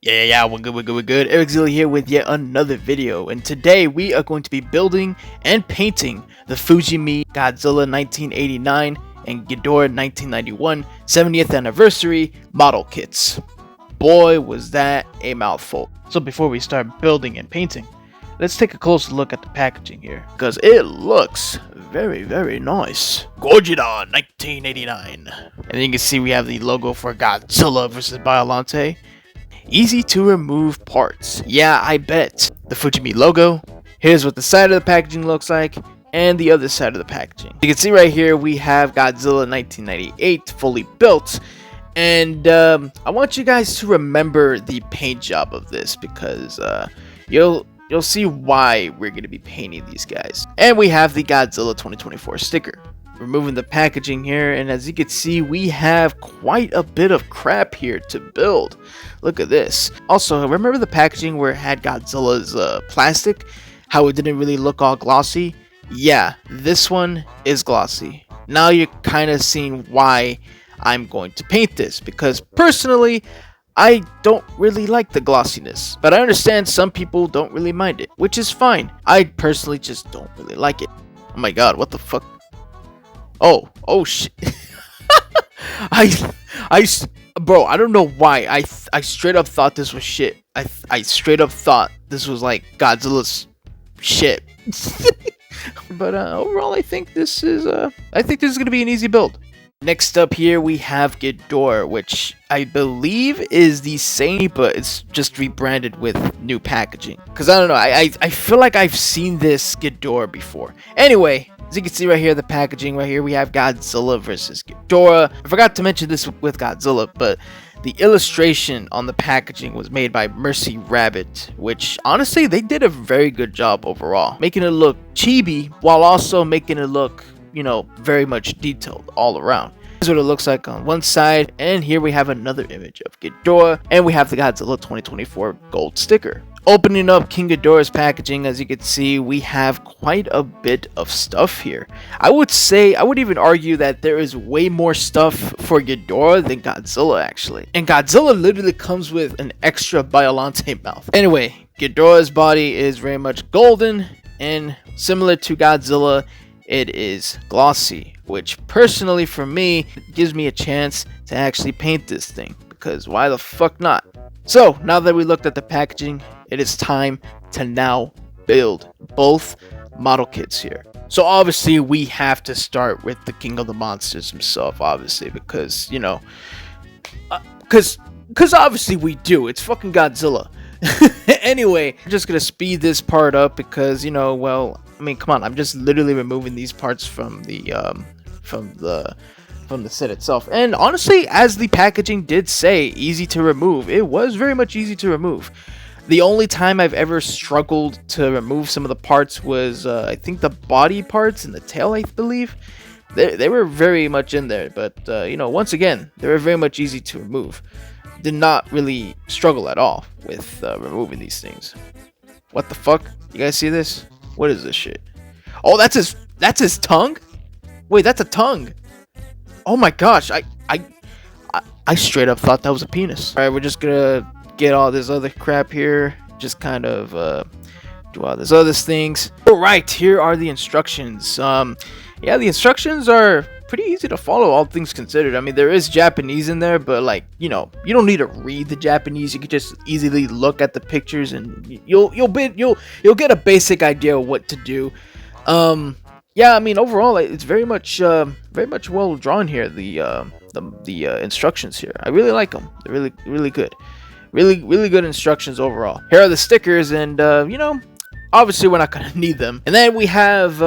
Yeah, we're good. Godzilla here with yet another video, and today we are going to be building and painting the Fujimi Godzilla 1989 and Ghidorah 1991 70th anniversary model kits. Boy, was that a mouthful. So before we start building and painting, let's take a closer look at the packaging here, because it looks very nice. Godzilla 1989. And you can see we have the logo for Godzilla vs. Biollante. Easy to remove parts. Yeah, I bet. The Fujimi logo. Here's what the side of the packaging looks like, and the other side of the packaging. You can see right here we have Godzilla 1998 fully built, and I want you guys to remember the paint job of this, because you'll see why we're going to be painting these guys. And we have the Godzilla 2024 sticker. Removing the packaging here, and as you can see, we have quite a bit of crap here to build. Look at this. Also, remember the packaging where it had Godzilla's plastic, how it didn't really look all glossy? Yeah, this one is glossy. Now you're kind of seeing why I'm going to paint this, because personally I don't really like the glossiness, but I understand some people don't really mind it, which is fine. I personally just don't really like it. Oh my god, what the fuck? Oh shit. Bro, I don't know why. I straight up thought this was shit. I straight up thought this was like Godzilla's shit. But overall, I think this is gonna be an easy build. Next up here we have Ghidorah, which I believe is the same, but it's just rebranded with new packaging. Cause I don't know, I feel like I've seen this Ghidorah before. Anyway, as you can see right here, the packaging right here, we have Godzilla versus Ghidorah. I forgot to mention this with Godzilla, but the illustration on the packaging was made by Mercy Rabbit, which honestly, they did a very good job overall, making it look chibi while also making it look, you know, very much detailed all around. This is what it looks like on one side, and here we have another image of Ghidorah, and we have the Godzilla 2024 gold sticker. Opening up King Ghidorah's packaging, as you can see, we have quite a bit of stuff here. I would even argue that there is way more stuff for Ghidorah than Godzilla, actually. And Godzilla literally comes with an extra Biollante mouth. Anyway, Ghidorah's body is very much golden, and similar to Godzilla, it is glossy, which personally for me gives me a chance to actually paint this thing, because why the fuck not? So now that we looked at the packaging, it is time to now build both model kits here. So obviously we have to start with the king of the monsters himself, obviously, because, you know, because obviously we do. It's fucking Godzilla. Anyway, I'm just gonna speed this part up because, you know, well, I mean, come on, I'm just literally removing these parts from the set itself. And honestly, as the packaging did say, easy to remove. It was very much easy to remove. The only time I've ever struggled to remove some of the parts was I think the body parts and the tail, I believe. They were very much in there, but you know, once again, they were very much easy to remove. Did not really struggle at all with removing these things. What the fuck? You guys see this? What is this shit? Oh, that's his tongue? Wait, that's a tongue. Oh my gosh, I straight up thought that was a penis. Alright, we're just gonna get all this other crap here. Just kind of do all this other things. Alright, here are the instructions. Yeah, the instructions are pretty easy to follow, all things considered. I mean, there is Japanese in there, but like, you know, you don't need to read the Japanese. You can just easily look at the pictures and you'll get a basic idea of what to do. Yeah, I mean, overall, it's very much well drawn here. The instructions here, I really like them. They're really good, really good instructions overall. Here are the stickers, and you know, obviously we're not gonna need them. And then we have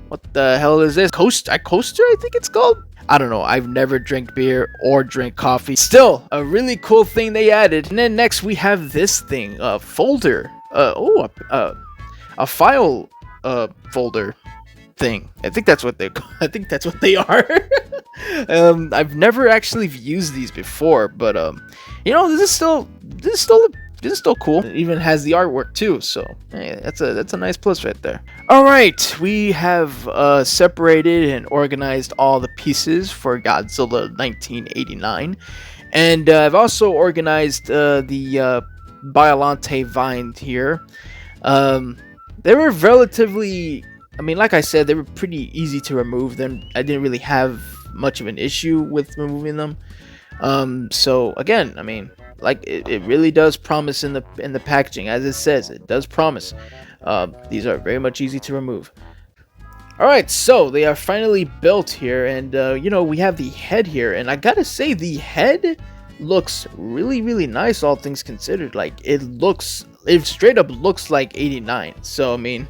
what the hell is this? Coaster, I think it's called. I don't know. I've never drank beer or drank coffee. Still, a really cool thing they added. And then next we have this thing, a folder. A file folder thing. I think that's what they are. I've never actually used these before, but you know, this is still this is still cool. It even has the artwork too, so hey, that's a nice plus right there. All right, we have separated and organized all the pieces for Godzilla 1989, and I've also organized the Biolante vine here. They were relatively, I mean, like I said, they were pretty easy to remove. Then I didn't really have much of an issue with removing them. So again, I mean, like it really does promise in the packaging, as it says, it does promise. These are very much easy to remove. All right, so they are finally built here, and you know, we have the head here, and I gotta say, the head looks really nice, all things considered. Like it straight up looks like 89. So I mean,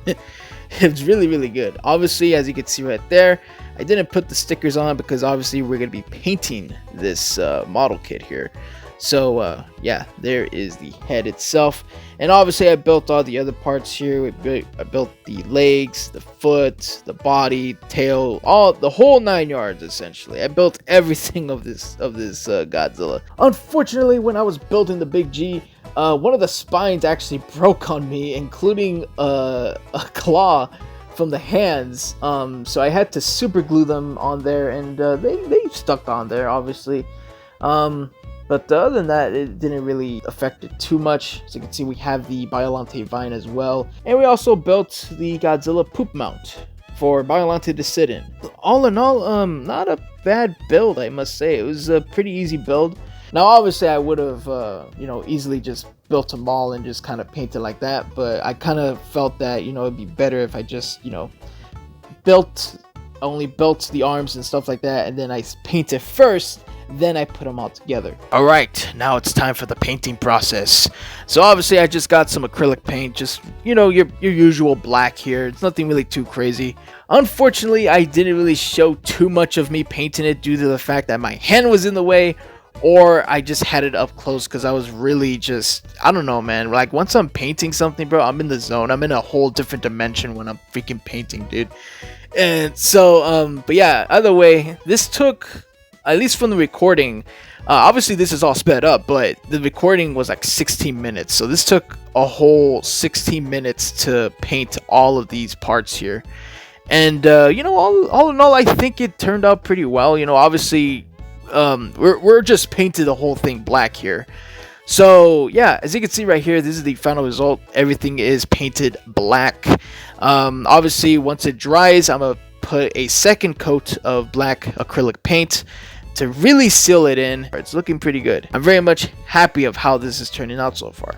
it's really good. Obviously, as you can see right there, I didn't put the stickers on because obviously we're gonna be painting this model kit here. So yeah, there is the head itself, and obviously I built all the other parts here. I built the legs, the foot, the body, tail, the whole 9 yards essentially. I built everything of this Godzilla. Unfortunately, when I was building the Big G, one of the spines actually broke on me, including a claw from the hands. So I had to super glue them on there, and they stuck on there obviously. But other than that, it didn't really affect it too much. As you can see, we have the Biolante vine as well. And we also built the Godzilla poop mount for Biolante to sit in. All in all, not a bad build, I must say. It was a pretty easy build. Now, obviously, I would have, you know, easily just built them all and just kind of painted like that. But I kind of felt that, you know, it'd be better if I just, you know, only built the arms and stuff like that. And then I painted first. Then I put them all together. Alright, now it's time for the painting process. So obviously I just got some acrylic paint, just, you know, your usual black here. It's nothing really too crazy. Unfortunately, I didn't really show too much of me painting it due to the fact that my hand was in the way, or I just had it up close because I was really just, I don't know, man. Like, once I'm painting something, bro, I'm in the zone. I'm in a whole different dimension when I'm freaking painting, dude. And so, but yeah, either way, this took, at least from the recording, obviously this is all sped up, but the recording was like 16 minutes. So this took a whole 16 minutes to paint all of these parts here. And, you know, all in all, I think it turned out pretty well. You know, obviously, we're just painted the whole thing black here. So, yeah, as you can see right here, this is the final result. Everything is painted black. Obviously, once it dries, I'm going to put a second coat of black acrylic paint to really seal it in. It's looking pretty good. I'm very much happy of how this is turning out so far.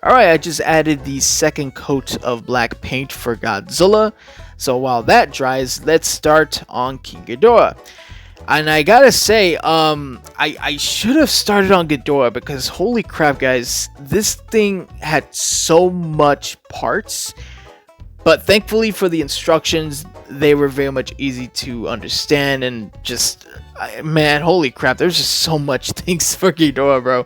Alright, I just added the second coat of black paint for Godzilla. So while that dries, let's start on King Ghidorah. And I gotta say, I should have started on Ghidorah because holy crap, guys, this thing had so much parts. But thankfully for the instructions, they were very much easy to understand, and just, man, holy crap, there's just so much things for Ghidorah, bro.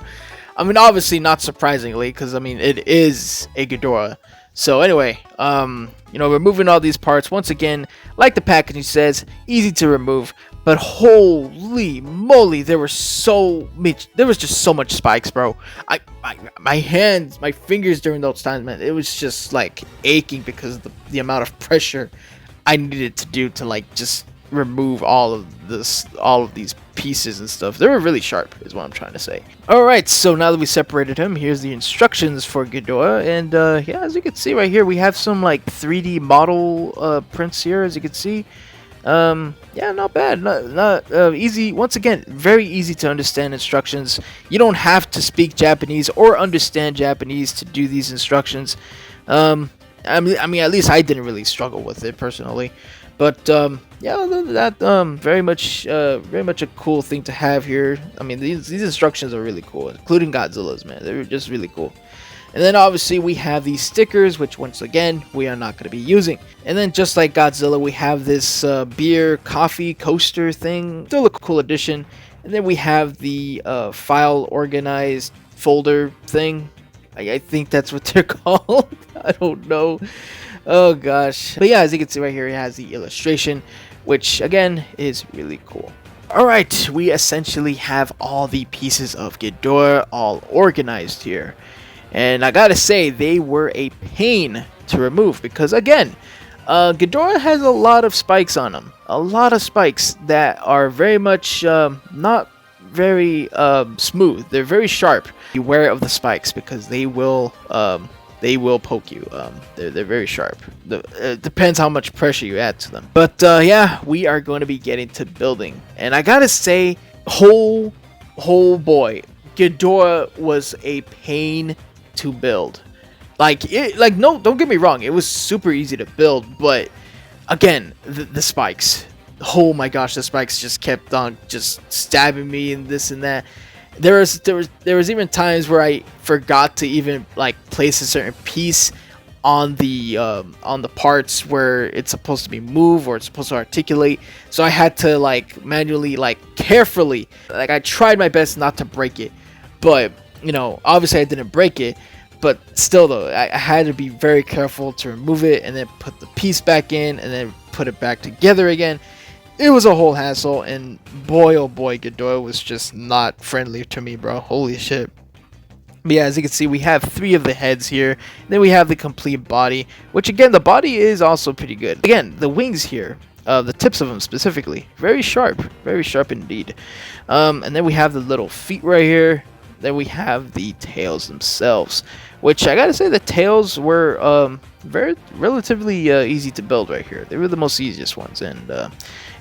I mean, obviously not surprisingly, because I mean, it is a Ghidorah. So anyway, you know, removing all these parts, once again, like the packaging says, easy to remove. But holy moly, there was just so much spikes, bro. My hands, my fingers during those times, man, it was just like aching because of the amount of pressure I needed to do to like just remove all of these pieces and stuff. They were really sharp, is what I'm trying to say. All right, so now that we separated him, here's the instructions for Ghidorah, and yeah, as you can see right here, we have some like 3D model prints here, as you can see. Yeah, not bad, not easy. Once again, very easy to understand instructions. You don't have to speak Japanese or understand Japanese to do these instructions. I mean, at least I didn't really struggle with it personally. But yeah, other than that, very much a cool thing to have here. I mean, these instructions are really cool, including Godzilla's, man. They're just really cool. And then obviously we have these stickers, which once again, we are not going to be using. And then just like Godzilla, we have this beer coffee coaster thing. Still a cool addition. And then we have the file organized folder thing. I think that's what they're called. I don't know. Oh gosh. But yeah, as you can see right here, it has the illustration, which again is really cool. Alright, we essentially have all the pieces of Ghidorah all organized here. and I gotta say they were a pain to remove because again, Ghidorah has a lot of spikes on him, a lot of spikes that are very much not very smooth. They're very sharp. Beware of the spikes because they will poke you. They're very sharp. It depends how much pressure you add to them. But yeah, we are going to be getting to building, and I gotta say, whole boy, Ghidorah was a pain to build. Like no, don't get me wrong, it was super easy to build, but again, the spikes. Oh my gosh, the spikes just kept on just stabbing me and this and that. There was even times where I forgot to even like place a certain piece on the parts where it's supposed to be move or it's supposed to articulate. So I had to like manually, like carefully, like I tried my best not to break it, but you know, obviously I didn't break it. But still though, I had to be very careful to remove it and then put the piece back in and then put it back together again. It was a whole hassle, and boy oh boy, Ghidorah was just not friendly to me, bro. Holy shit. But yeah, as you can see, we have 3 of the heads here. Then we have the complete body, which again, the body is also pretty good. Again, the wings here, the tips of them specifically, very sharp indeed. And then we have the little feet right here. Then we have the tails themselves, which I gotta say the tails were very relatively easy to build right here. They were the most easiest ones, and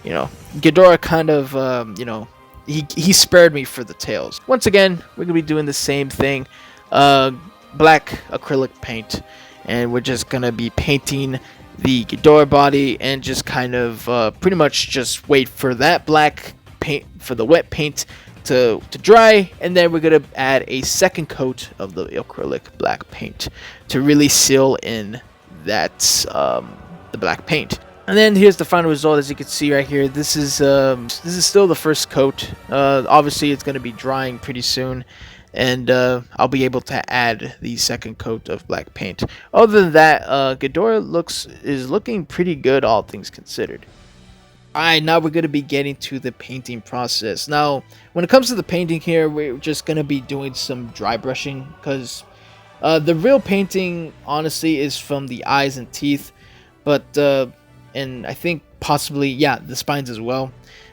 you know, Ghidorah kind of you know, he spared me for the tails. Once again, we're gonna be doing the same thing, black acrylic paint, and we're just gonna be painting the Ghidorah body and just kind of pretty much just wait for that black paint, for the wet paint to dry, and then we're gonna add a second coat of the acrylic black paint to really seal in that the black paint. And then here's the final result. As you can see right here, this is still the first coat. Obviously it's going to be drying pretty soon, and I'll be able to add the second coat of black paint. Other than that, Ghidorah is looking pretty good, all things considered. Alright, now we're going to be getting to the painting process. Now, when it comes to the painting here, we're just going to be doing some dry brushing, because the real painting, honestly, is from the eyes and teeth, but and I think possibly, yeah, the spines as well.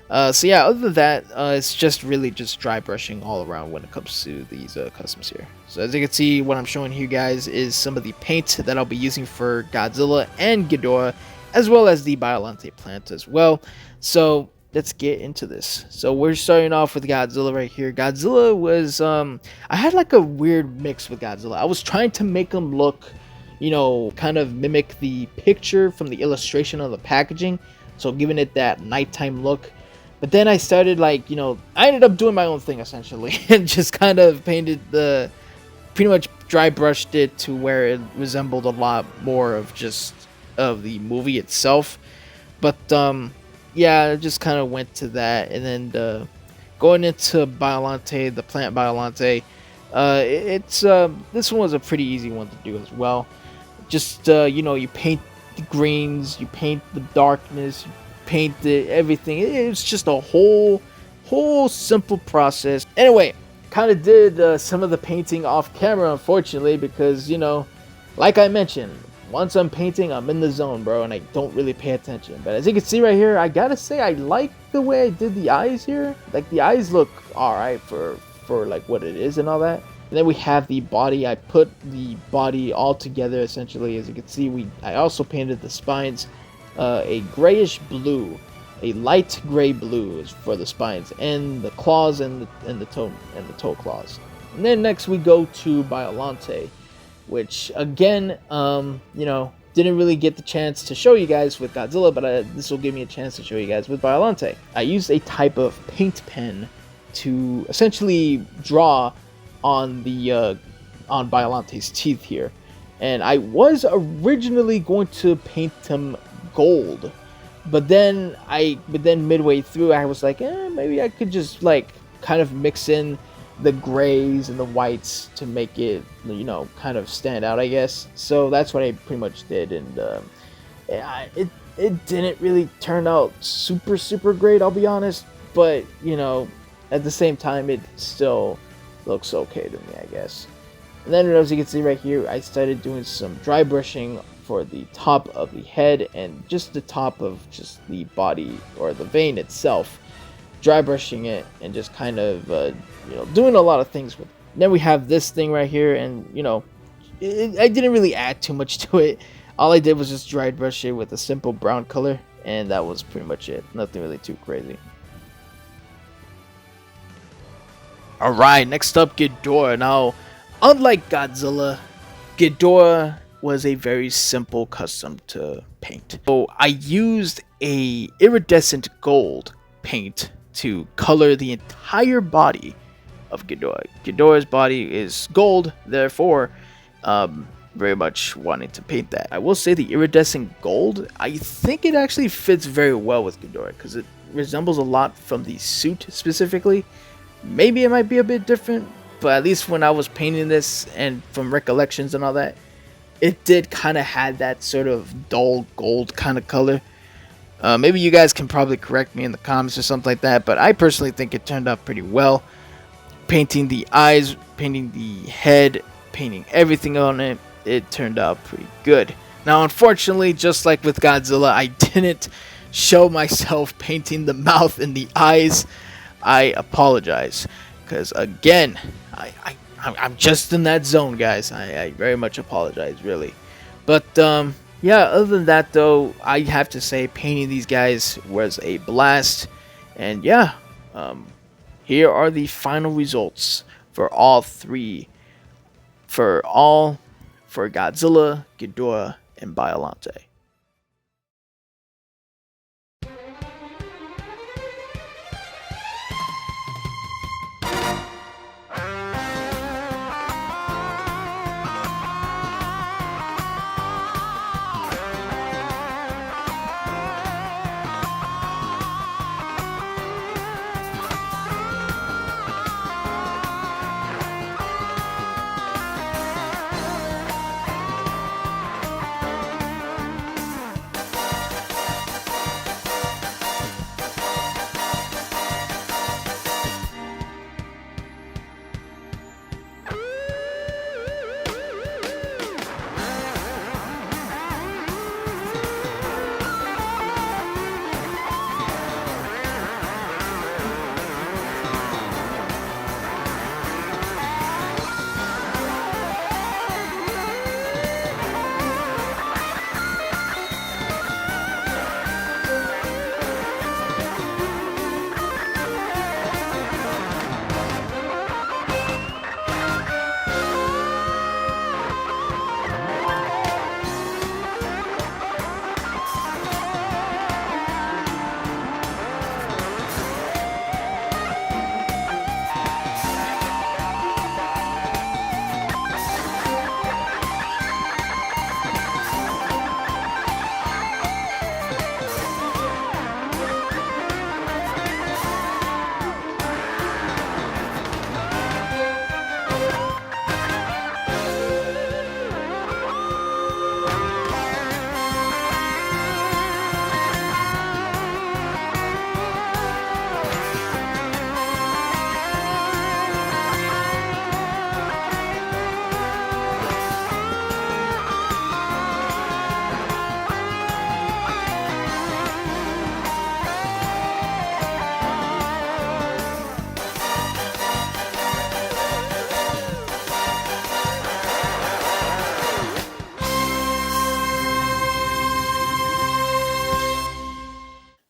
So yeah, other than that, it's just really just dry brushing all around when it comes to these customs here. So as you can see, what I'm showing you guys is some of the paint that I'll be using for Godzilla and Ghidorah, as well as the Biollante plant as well. So let's get into this. So we're starting off with Godzilla right here. Godzilla was, I had like a weird mix with Godzilla. I was trying to make him look, you know, kind of mimic the picture from the illustration of the packaging, so giving it that nighttime look. But then I started, like, you know, I ended up doing my own thing essentially and just kind of painted pretty much dry brushed it to where it resembled a lot more of just of the movie itself. But yeah, I just kind of went to that, and then going into Biollante, the plant Biollante, it's this one was a pretty easy one to do as well. Just you know, you paint the greens, you paint the darkness, you paint everything. It's just a whole simple process. Anyway, kind of did some of the painting off camera, unfortunately, because, you know, like I mentioned, once I'm painting, I'm in the zone, bro, and I don't really pay attention. But as you can see right here, I gotta say I like the way I did the eyes here. Like, the eyes look alright for like what it is and all that. And then we have the body. I put the body all together essentially. As you can see, I also painted the spines a grayish blue, a light gray blue is for the spines, and the claws and the toe claws. And then next we go to Biollante, which again, you know, didn't really get the chance to show you guys with Godzilla, but this will give me a chance to show you guys with Biollante. I used a type of paint pen to essentially draw on the on Biollante's teeth here, and I was originally going to paint him gold, but then midway through I was like, maybe I could just like kind of mix in the grays and the whites to make it, you know, kind of stand out, I guess. So that's what I pretty much did, and it didn't really turn out super great, I'll be honest, but you know, at the same time it still looks okay to me, I guess. And then as you can see right here, I started doing some dry brushing for the top of the head and just the top of just the body or the vein itself, dry brushing it and just kind of doing a lot of things with it. Then we have this thing right here, and I didn't really add too much to it. All I did was just dry brush it with a simple brown color, and that was pretty much it. Nothing really too crazy. Alright, next up, Ghidorah. Now, unlike Godzilla, Ghidorah was a very simple custom to paint. So I used a iridescent gold paint to color the entire body of Ghidorah. Ghidorah's body is gold, therefore, very much wanting to paint that. I will say the iridescent gold, I think it actually fits very well with Ghidorah because it resembles a lot from the suit specifically. Maybe it might be a bit different, but at least when I was painting this and from recollections and all that, it did kind of had that sort of dull gold kind of color. Maybe you guys can probably correct me in the comments or something like that, but I personally think it turned out pretty well. Painting the eyes, painting the head, painting everything on it, it turned out pretty good. Now, unfortunately, just like with Godzilla, I didn't show myself painting the mouth and the eyes. I apologize, because again, I'm just in that zone, guys. I very much apologize, really. But yeah, other than that, though, I have to say painting these guys was a blast. And yeah, here are the final results for all three, for Godzilla, Ghidorah, and Biollante.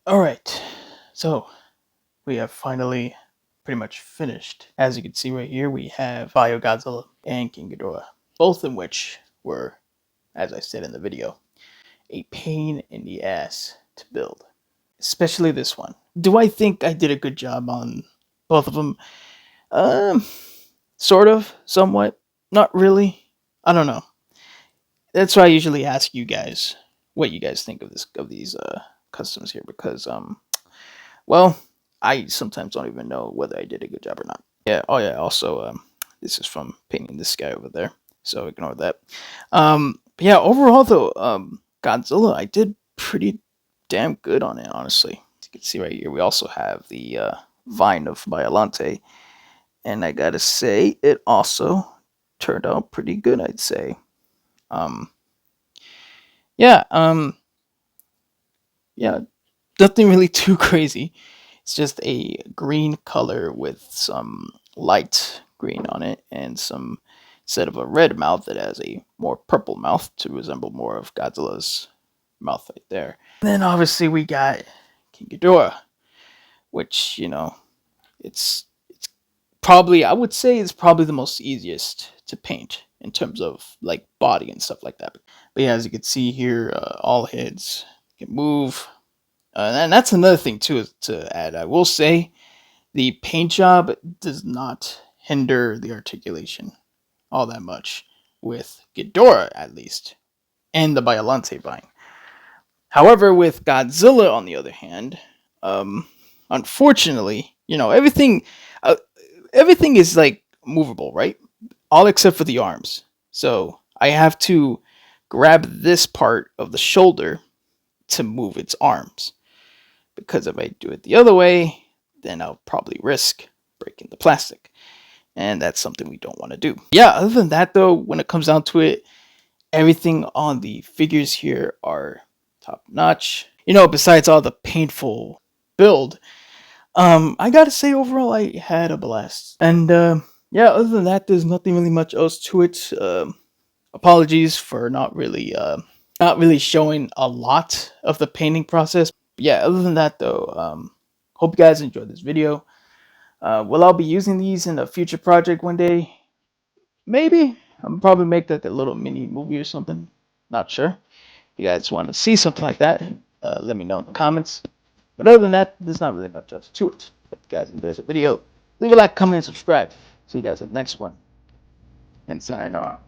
Alright, so we have finally pretty much finished. As you can see right here, we have Bio Godzilla and King Ghidorah, both of which were, as I said in the video, a pain in the ass to build. Especially this one. Do I think I did a good job on both of them? Sort of, somewhat, not really. I don't know. That's why I usually ask you guys what you guys think of these customs here, because well, I sometimes don't even know whether I did a good job or not. Yeah. Oh yeah. Also, this is from painting this guy over there, so ignore that. Yeah. Overall, though, Godzilla, I did pretty damn good on it, honestly. As you can see right here, we also have the vine of Biollante, and I gotta say, it also turned out pretty good, I'd say. Um, yeah, yeah, nothing really too crazy. It's just a green color with some light green on it, and some, instead of a red mouth, it has a more purple mouth to resemble more of Godzilla's mouth right there. And then obviously we got King Ghidorah, which, it's probably, I would say, it's probably the most easiest to paint in terms of like body and stuff like that. But yeah, as you can see here, all heads can move. And that's another thing too to add. I will say the paint job does not hinder the articulation all that much with Ghidorah, at least, and the Biollante vine. However, with Godzilla, on the other hand, um, unfortunately, uh, everything is like movable, right? All except for the arms. So I have to grab this part of the shoulder to move its arms. Because if I do it the other way, then I'll probably risk breaking the plastic. And that's something we don't want to do. Yeah, other than that, though, when it comes down to it, everything on the figures here are top notch. Besides all the painful build, I gotta say, overall, I had a blast. And yeah, other than that, there's nothing really much else to it. Apologies for not really showing a lot of the painting process. Yeah, other than that, though, hope you guys enjoyed this video. Will I be using these in a future project one day? Maybe. I'll probably make like a little mini movie or something. Not sure. If you guys want to see something like that, let me know in the comments. But other than that, there's not really much else to it. If you guys enjoyed the video, leave a like, comment, and subscribe. See you guys in the next one. And sign off.